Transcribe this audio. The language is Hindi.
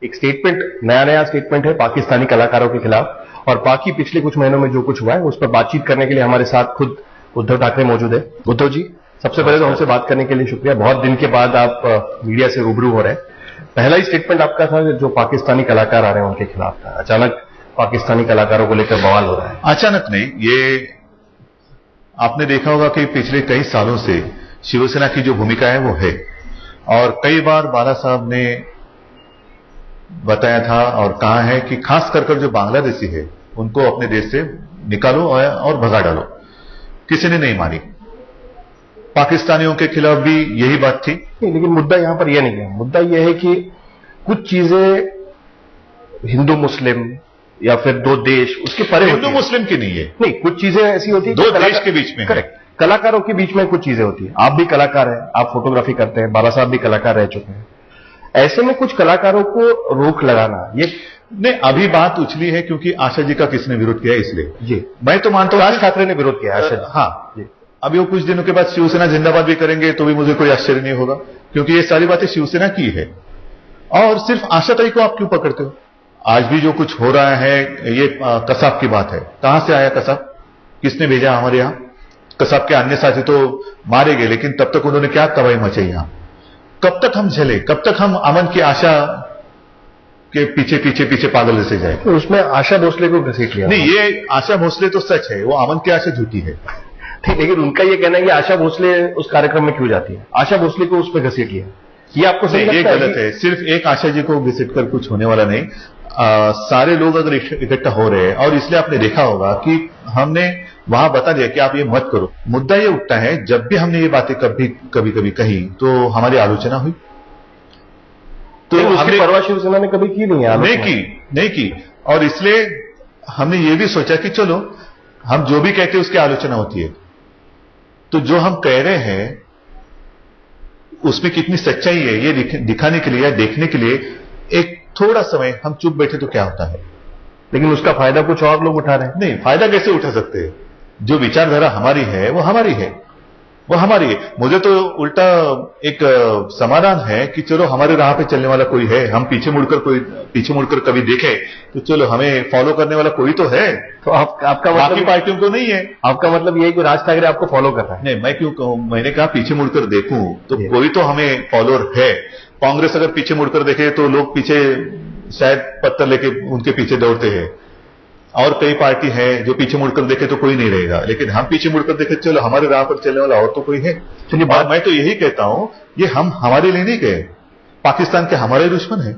एक स्टेटमेंट, नया स्टेटमेंट है पाकिस्तानी कलाकारों के खिलाफ, और बाकी पिछले कुछ महीनों में जो कुछ हुआ है उस पर बातचीत करने के लिए हमारे साथ खुद उद्धव ठाकरे मौजूद है। उद्धव जी, सबसे पहले तो हमसे बात करने के लिए शुक्रिया। बहुत दिन के बाद आप मीडिया से रूबरू हो रहे हैं। पहला ही स्टेटमेंट आपका था जो पाकिस्तानी कलाकार आ रहे हैं उनके खिलाफ था। अचानक पाकिस्तानी कलाकारों को लेकर बवाल हो रहा है। अचानक नहीं, ये आपने देखा होगा कि पिछले कई सालों से शिवसेना की जो भूमिका है वो है, और कई बार बाला साहब ने बताया था और कहा है कि खास कर जो बांग्लादेशी है उनको अपने देश से निकालो और भगा डालो। किसी ने नहीं मानी। पाकिस्तानियों के खिलाफ भी यही बात थी। लेकिन मुद्दा यहां पर यह नहीं है। मुद्दा यह है कि कुछ चीजें हिंदू मुस्लिम या फिर दो देश उसके परे, हिंदू मुस्लिम की नहीं है, नहीं, कुछ चीजें ऐसी होती है दो देश के बीच में। करेक्ट, कलाकारों के बीच में कुछ चीजें होती है। आप भी कलाकार हैं, आप फोटोग्राफी करते हैं, बाला साहब भी कलाकार रह चुके हैं। ऐसे में कुछ कलाकारों को रोक लगाना, ये नहीं, अभी बात उछली है क्योंकि आशा जी का किसने विरोध किया इसलिए। जी, मैं तो मानता हूं राज ठाकरे ने विरोध किया आशा जी। हाँ जी। अभी वो कुछ दिनों के बाद शिवसेना जिंदाबाद भी करेंगे तो भी मुझे कोई आश्चर्य नहीं होगा, क्योंकि ये सारी बातें शिवसेना की है। और सिर्फ आशा ताई को आप क्यों पकड़ते हो? आज भी जो कुछ हो रहा है ये कसाब की बात है। कहां से आया कसाब? किसने भेजा हमारे यहां? कसाब के अन्य साथी तो मारे गए, लेकिन तब तक उन्होंने क्या तबाही मचाई यहां? कब तक हम झेले? कब तक हम अमन की आशा के पीछे पागल जैसे जाए? तो उसमें आशा भोसले को घसीट लिया। नहीं, ये आशा भोसले तो सच है, वो अमन की आशा झूठी है। ठीक, लेकिन उनका ये कहना है कि आशा भोसले उस कार्यक्रम में क्यों जाती है? आशा भोसले को उस पर घसीट लिया, ये आपको सही लगता है? ये गलत है। सिर्फ एक आशा जी को घसीट कर कुछ होने वाला नहीं। सारे लोग अगर इकट्ठा हो रहे हैं, और इसलिए आपने देखा होगा कि हमने वहां बता दिया कि आप ये मत करो। मुद्दा ये उठता है, जब भी हमने ये बातें कभी कही तो हमारी आलोचना हुई। तो उसकी परवाह शिवसेना ने कभी की नहीं की। और इसलिए हमने ये भी सोचा कि चलो, हम जो भी कहते हैं उसकी आलोचना होती है, तो जो हम कह रहे हैं उसमें कितनी सच्चाई है ये दिखाने के लिए या देखने के लिए एक थोड़ा समय हम चुप बैठे तो क्या होता है। लेकिन उसका फायदा कुछ और लोग उठा रहे हैं। नहीं, फायदा कैसे उठा सकते हैं? जो विचारधारा हमारी है वो हमारी है। मुझे तो उल्टा एक समाधान है कि चलो हमारे राह पे चलने वाला कोई है, हम पीछे मुड़कर कभी देखें तो चलो हमें फॉलो करने वाला कोई तो है। तो आपका मतलब बाकी पार्टियों को नहीं है। आपका मतलब यही कि राज ठाकरे आपको फॉलो कर रहा है? नहीं, मैं क्यों कहूं? मैंने कहा पीछे मुड़कर देखूं तो कोई तो हमें फॉलोअर है। कांग्रेस अगर पीछे मुड़कर देखे तो लोग पीछे शायद पत्थर लेके उनके पीछे दौड़ते हैं, और कई पार्टी है जो पीछे मुड़कर देखे तो कोई नहीं रहेगा। लेकिन हम पीछे मुड़कर देखे चलो हमारे राह पर चलने वाला और तो कोई है। चलिए, मैं तो यही कहता हूं, ये हम हमारे लिए नहीं कहे, पाकिस्तान के हमारे दुश्मन है।